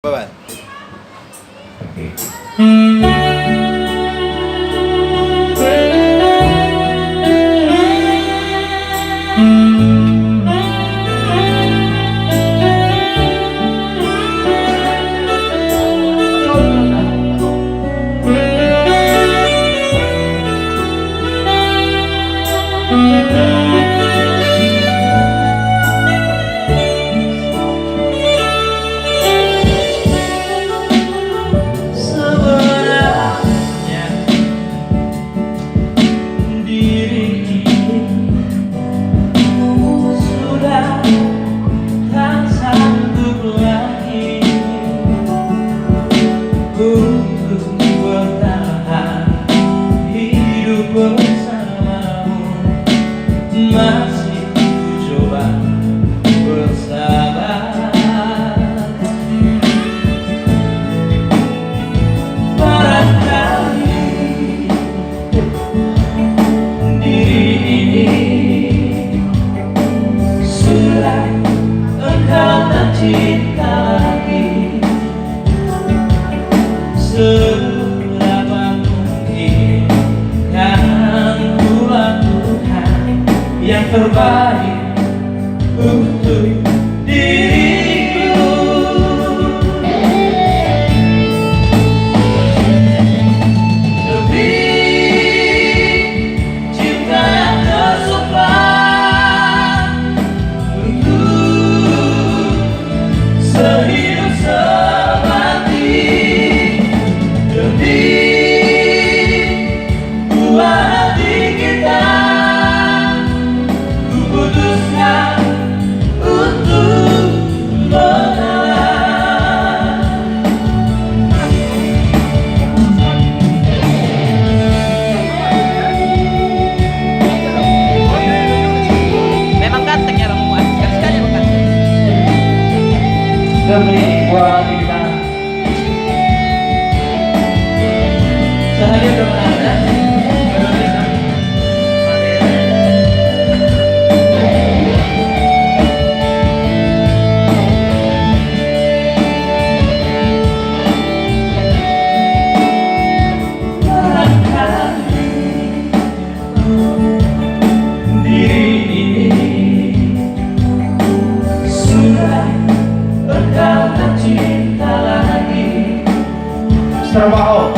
Bye-bye. Masih ku coba bersabar. Barangkali diri ini sudah engkau tak cinta lagi. Seberapa mungkin kan ku lakukan yang terbaik untuk diriku. Lebih cinta yang tersimpan untuk sehidup semati. Demi buah hati kita, putuskan untuk mengalah. Memang ganteng ya Romuan, sekali-sekali emang ganteng. Demi buah hati kita, sehari udah ada. Cinta lagi. Mr. Wao.